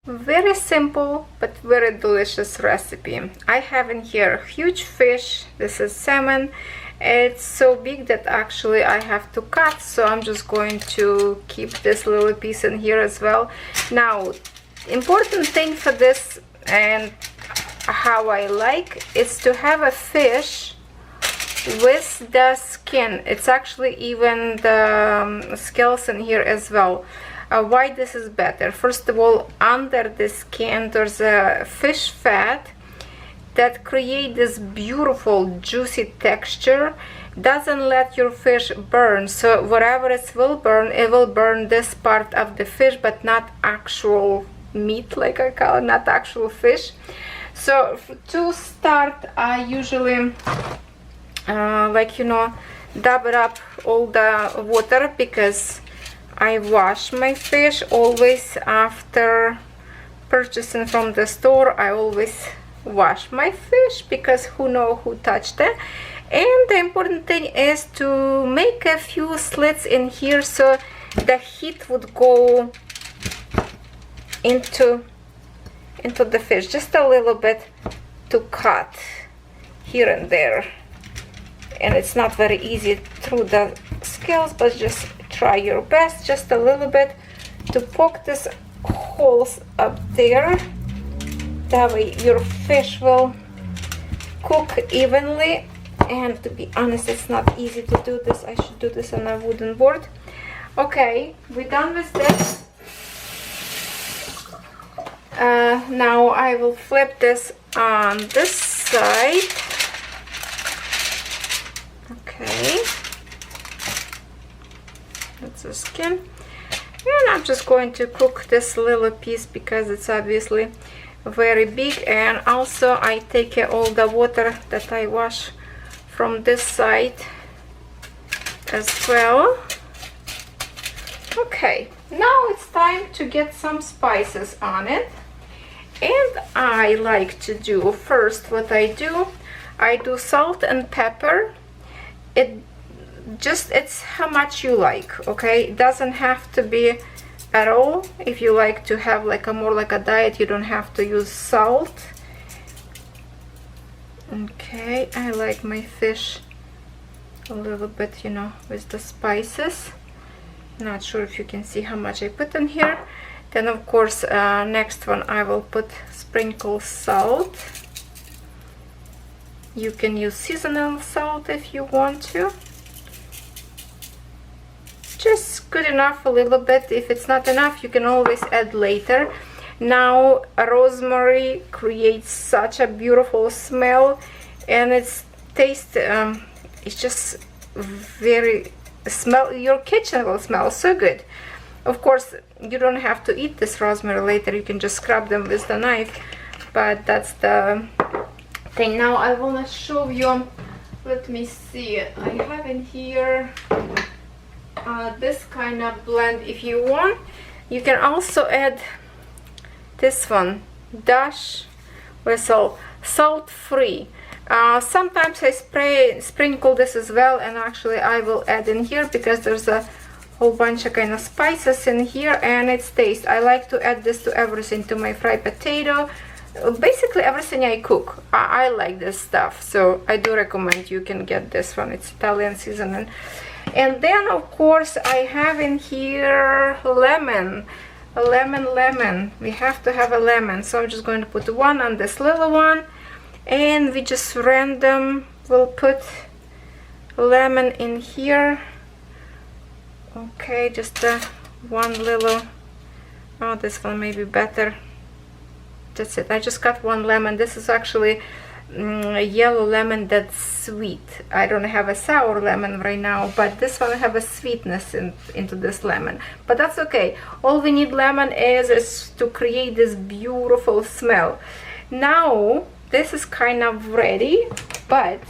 Very simple but very delicious recipe. I have in here huge fish. This is salmon. It's so big that actually I have to cut, so I'm just going to keep this little piece in here as well. Now, important thing for this and how I like is to have a fish with the skin. It's actually even the scales in here as well. Why this is better? First of all, under the skin there's a fish fat that create this beautiful juicy texture, doesn't let your fish burn. So whatever it will burn this part of the fish, but not actual meat, like I call it, not actual fish. So to start, I usually dab it up all the water, because I wash my fish always after purchasing from the store. I always wash my fish, because who knows who touched it. And the important thing is to make a few slits in here so the heat would go into the fish, just a little bit to cut here and there. And it's not very easy through the scales, but just try your best, just a little bit, to poke these holes up there. That way your fish will cook evenly. And to be honest, it's not easy to do this. I should do this on a wooden board. Okay, we're done with this. Now I will flip this on this side. Okay, that's the skin, and I'm just going to cook this little piece because it's obviously very big. And also I take all the water that I wash from this side as well. Okay, now it's time to get some spices on it. And I like to do first, what I do salt and pepper. It's how much you like, okay? It doesn't have to be at all. If you like to have like a more like a diet, you don't have to use salt. Okay, I like my fish a little bit, you know, with the spices. Not sure if you can see how much I put in here. Then of course next one I will put sprinkle salt. You can use seasonal salt if you want to. Just good enough, a little bit. If it's not enough, you can always add later. Now rosemary creates such a beautiful smell, and its taste, it's just very your kitchen will smell so good. Of course, you don't have to eat this rosemary later, you can just scrub them with the knife, but that's the thing. Now I want to show you, let me see, I have in here this kind of blend. If you want, you can also add this one, dash whistle, salt free. Sometimes I sprinkle this as well, and actually I will add in here because there's a whole bunch of kind of spices in here and its taste. I like to add this to everything, to my fried potato, basically everything I cook. I like this stuff, so I do recommend you can get this one. It's Italian seasoning. And then of course I have in here lemon. A lemon. We have to have a lemon, so I'm just going to put one on this little one, and we just random will put lemon in here. Okay, just one little, oh, this one may be better. That's it. I just got one lemon. This is actually a yellow lemon that's sweet. I don't have a sour lemon right now, but this one have a sweetness into this lemon, but that's okay. All we need lemon is to create this beautiful smell. Now this is kind of ready, but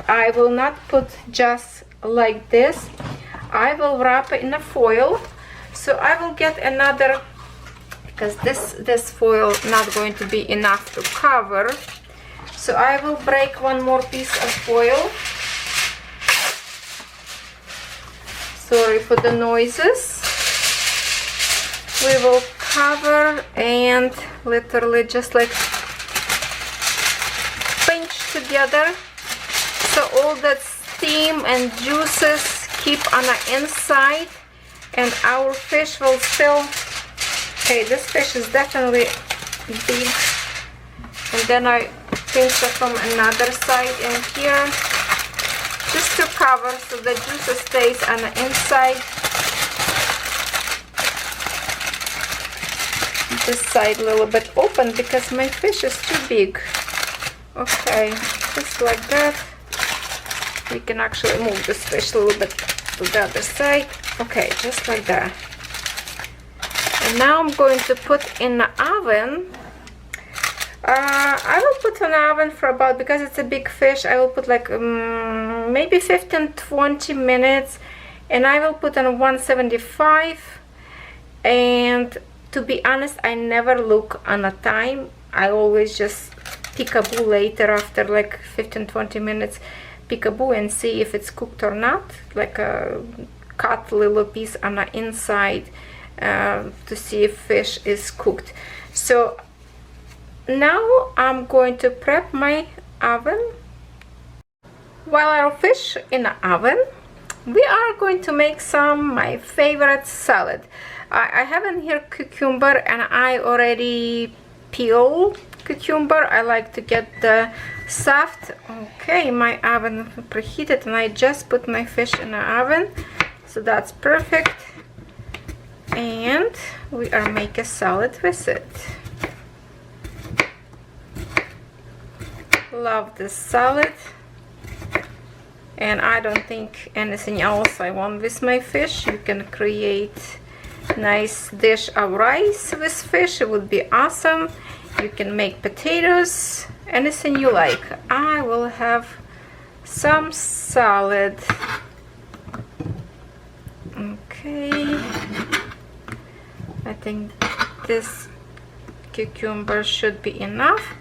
I will not put just like this. I will wrap it in a foil, so I will get another, because this foil not going to be enough to cover. So I will break one more piece of foil. Sorry for the noises. We will cover and literally just like pinch together, so all that steam and juices keep on the inside, and our fish will still, okay, this fish is definitely big, and then I pinch it from another side in here, just to cover so the juice stays on the inside. This side a little bit open because my fish is too big. Okay, just like that. We can actually move this fish a little bit to the other side. Okay, just like that. And now I'm going to put in the oven. I will put in the oven for about, because it's a big fish, I will put like maybe 15-20 minutes, and I will put on 175. And to be honest, I never look on a time. I always just peekaboo later after like 15-20 minutes, peekaboo and see if it's cooked or not, like a cut little piece on the inside to see if fish is cooked. So now I'm going to prep my oven. While our fish in the oven, we are going to make my favorite salad. I have in here cucumber, and I already peel cucumber. I like to get the soft. Okay, my oven preheated, and I just put my fish in the oven, so that's perfect. And we are making a salad with it. Love this salad, and I don't think anything else I want with my fish. You can create nice dish of rice with fish, it would be awesome. You can make potatoes, anything you like. I will have some salad. Okay, I think this cucumber should be enough.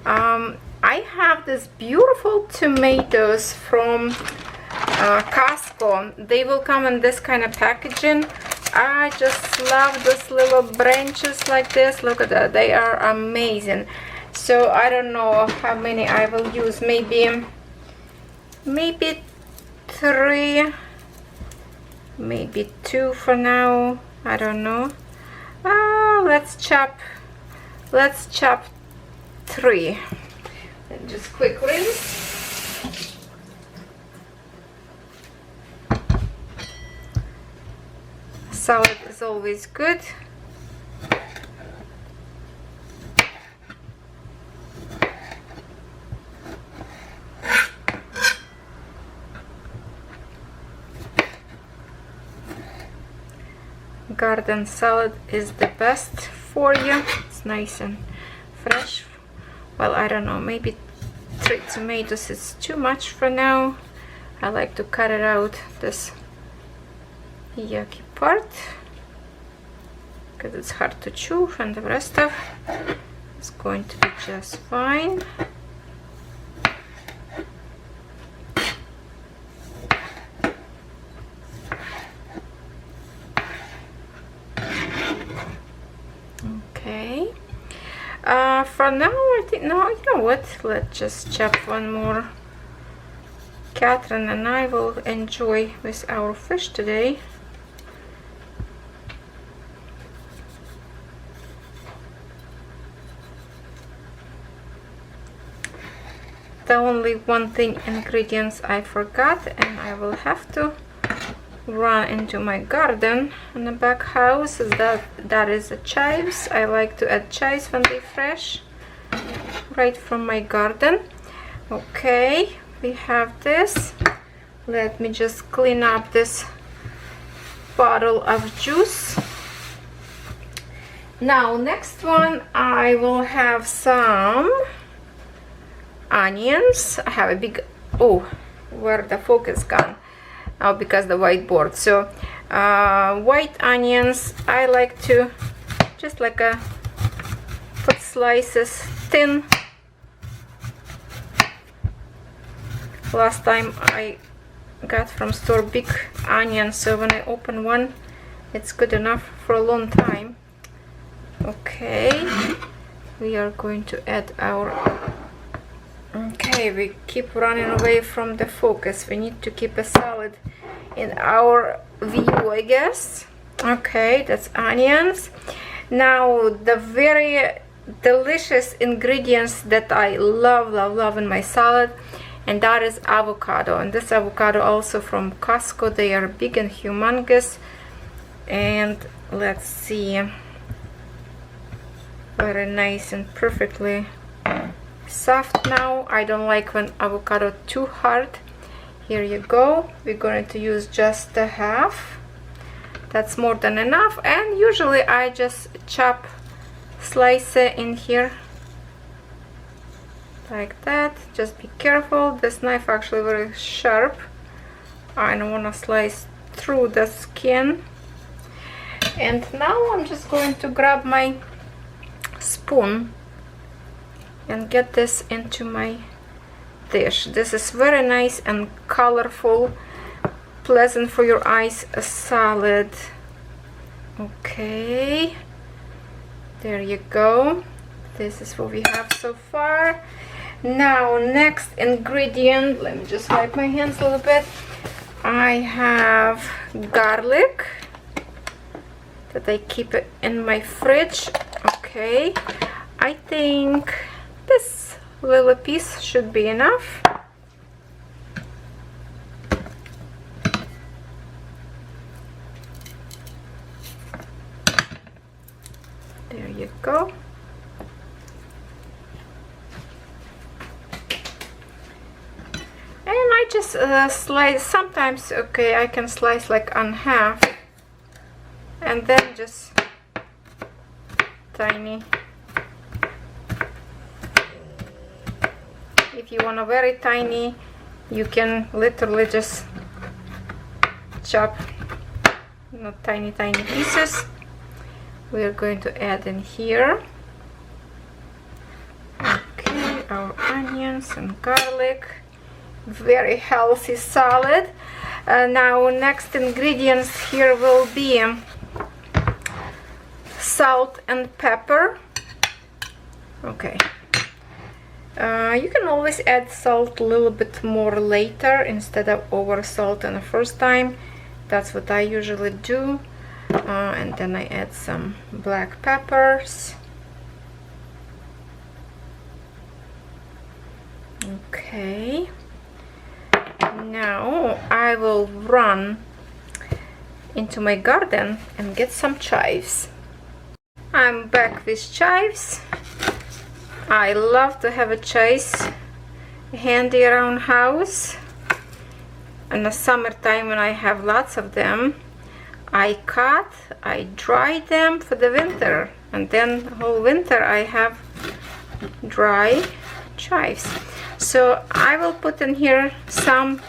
I have this beautiful tomatoes from Costco. They will come in this kind of packaging. I just love these little branches like this. Look at that, they are amazing. So I don't know how many I will use, maybe 3, maybe 2 for now, I don't know. Let's chop 3. And just quick rinse. Salad is always good. Garden salad is the best for you. It's nice and fresh. Well, I don't know, maybe 3 tomatoes is too much for now. I like to cut it out, this yucky part, because it's hard to chew, and the rest of it's going to be just fine. Okay, for now I think, no, you know what, let's just chop one more. Catherine and I will enjoy with our fish today. The only one thing, ingredients I forgot, and I will have to run into my garden in the back house, is that is the chives. I like to add chives when they're fresh, right from my garden. Okay, we have this. Let me just clean up this bottle of juice. Now next one, I will have some onions. I have a big, oh, where the focus gone? Oh, because the whiteboard. So white onions, I like to just like put slices thin. Last time I got from store big onions, so when I open one, it's good enough for a long time. Okay, we are going to add our, okay, we keep running away from the focus. We need to keep a salad in our view, I guess. Okay, that's onions. Now the very delicious ingredients that I love in my salad, and that is avocado. And this avocado also from Costco. They are big and humongous, and let's see, very nice and perfectly soft. Now I don't like when avocado too hard. Here you go. We're going to use just a half. That's more than enough. And usually I just chop, slice it in here like that. Just be careful, this knife actually very sharp. I don't want to slice through the skin. And now I'm just going to grab my spoon and get this into my dish. This is very nice and colorful, pleasant for your eyes salad. Okay, there you go. This is what we have so far. Now next ingredient, let me just wipe my hands a little bit. I have garlic that I keep it in my fridge. Okay, I think this little piece should be enough. There you go. And I just slice, sometimes, okay, I can slice like on half, and then just tiny. If you want a very tiny, you can literally just chop, not tiny pieces. We are going to add in here, okay, our onions and garlic. Very healthy salad. Now next ingredients here will be salt and pepper. Okay, you can always add salt a little bit more later instead of over salt on the first time. That's what I usually do. And then I add some black peppers. Okay, now I will run into my garden and get some chives. I'm back with chives. I love to have a chives handy around house. In the summertime when I have lots of them, I cut, I dry them for the winter, and then the whole winter I have dry chives. So I will put in here some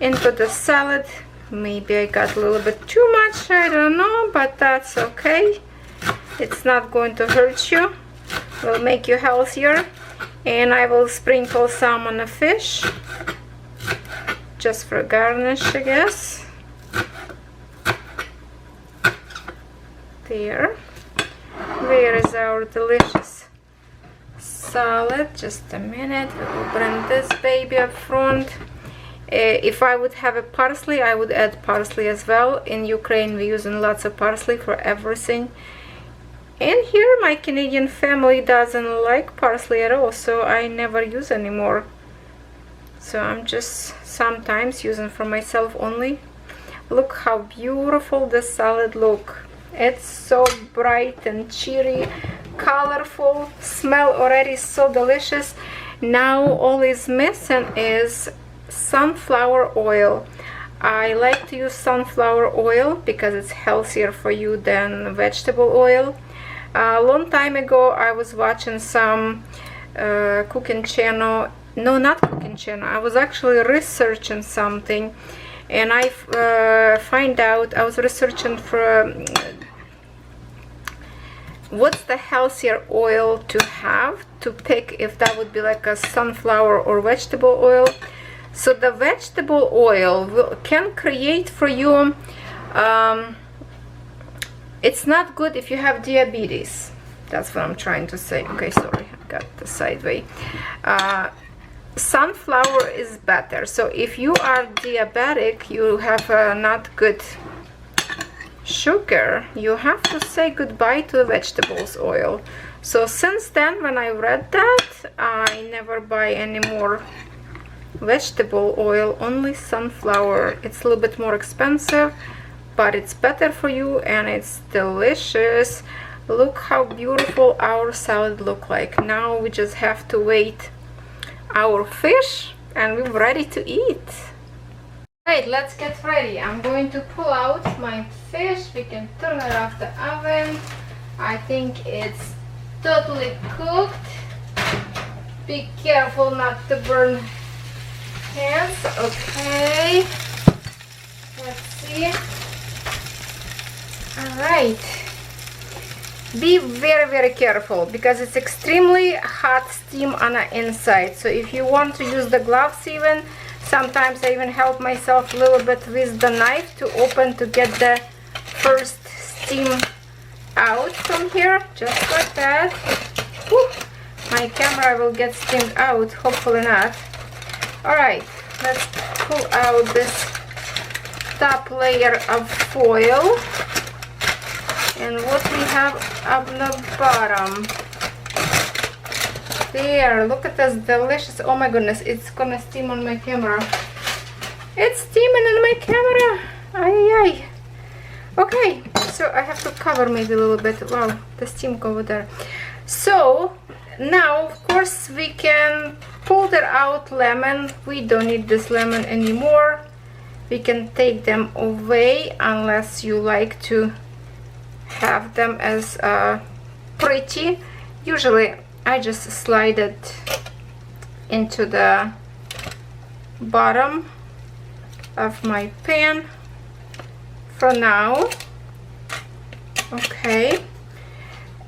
into the salad. Maybe I got a little bit too much, I don't know, but that's okay. It's not going to hurt you, will make you healthier. And I will sprinkle some on the fish, just for garnish, I guess. There. Where is our delicious salad? Just a minute. We will bring this baby up front. If I would have a parsley, I would add parsley as well. In Ukraine, we're using lots of parsley for everything. And here, my Canadian family doesn't like parsley at all, so I never use anymore. So I'm just sometimes using for myself only. Look how beautiful this salad looks. It's so bright and cheery, colorful, smell already so delicious. Now all is missing is sunflower oil. I like to use sunflower oil because it's healthier for you than vegetable oil. A long time ago I was watching some cooking channel. No, not cooking channel. I was actually researching something, and I find out, I was researching for what's the healthier oil to have, to pick if that would be like a sunflower or vegetable oil. So the vegetable oil can create for you, it's not good if you have diabetes. That's what I'm trying to say. Okay, sorry, I got the sideway. Sunflower is better. So if you are diabetic, you have not good sugar, you have to say goodbye to vegetables oil. So since then, when I read that, I never buy any more vegetable oil, only sunflower. It's a little bit more expensive, but it's better for you and it's delicious. Look how beautiful our salad look like. Now we just have to wait our fish and we're ready to eat. Right, let's get ready. I'm going to pull out my fish. We can turn it off the oven. I think it's totally cooked. Be careful not to burn hands. Okay, let's see. All right, be very careful because it's extremely hot steam on the inside. So if you want to use the gloves, even sometimes I even help myself a little bit with the knife to open to get the first steam out from here, just like that. Whew. My camera will get steamed out, hopefully not. Alright, let's pull out this top layer of foil. And what we have up the bottom. There, look at this delicious. Oh my goodness, it's gonna steam on my camera. It's steaming on my camera. Ay. Okay, so I have to cover maybe a little bit. Wow, the steam go over there. So now, of course, we can pull that out lemon. We don't need this lemon anymore. We can take them away unless you like to have them as pretty. Usually I just slide it into the bottom of my pan for now. Okay,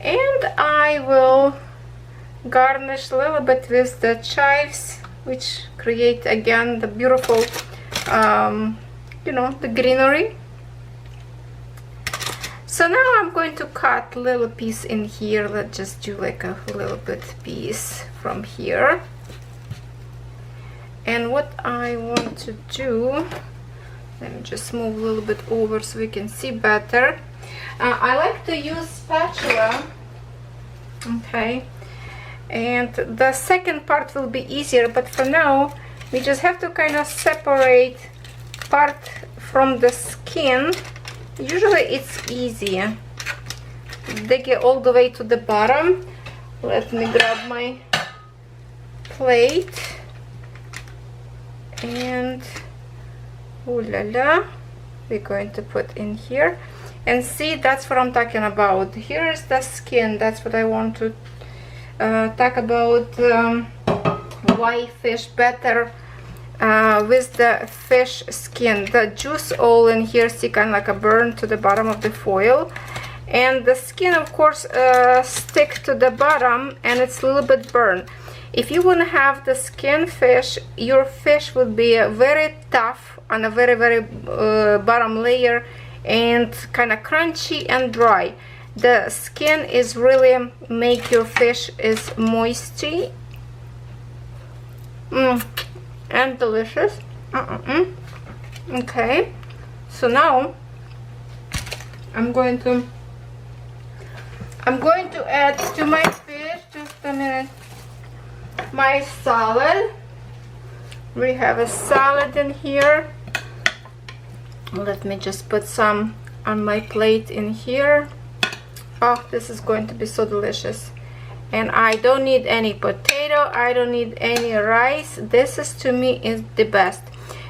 and I will garnish a little bit with the chives, which create again the beautiful you know, the greenery. So now I'm going to cut a little piece in here. Let's just do like a little bit piece from here. And what I want to do, let me just move a little bit over so we can see better. I like to use spatula. Okay, and the second part will be easier, but for now we just have to kind of separate part from the skin. Usually it's easy. Dig it all the way to the bottom. Let me grab my plate and ooh la la, we're going to put in here. And see, that's what I'm talking about. Here's the skin. That's what I want to talk about. Why fish better with the fish skin. The juice all in here, see, kind of like a burn to the bottom of the foil, and the skin of course stick to the bottom and it's a little bit burned. If you wouldn't have the skin fish, your fish would be very tough on a very bottom layer and kind of crunchy and dry. The skin is really make your fish is moisty and delicious. Okay, so now I'm going to add to my fish, just a minute, my salad. We have a salad in here. Let me just put some on my plate in here. Oh, this is going to be so delicious. And I don't need any potato, I don't need any rice. This is, to me, is the best.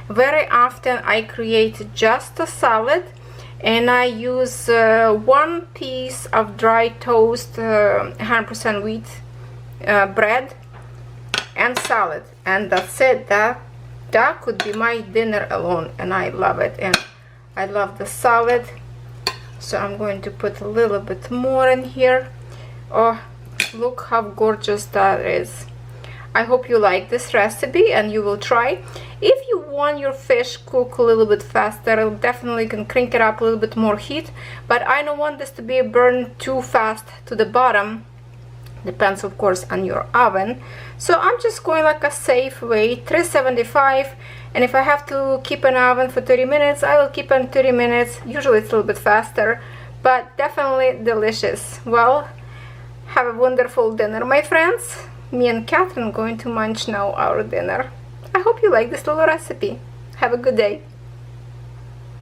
Very often I create just a salad and I use 1 piece of dry toast, 100% wheat bread and salad, and that's it. That could be my dinner alone, and I love it, and I love the salad. So I'm going to put a little bit more in here. Oh, look how gorgeous that is. I hope you like this recipe and you will try. If you want your fish cook a little bit faster, definitely can crank it up a little bit more heat, but I don't want this to be burned too fast to the bottom. Depends of course on your oven. So I'm just going like a safe way, 375, and if I have to keep an oven for 30 minutes, I will keep on 30 minutes. Usually it's a little bit faster, but definitely delicious. Well, have a wonderful dinner, my friends. Me and Catherine going to munch now our dinner. I hope you like this little recipe. Have a good day.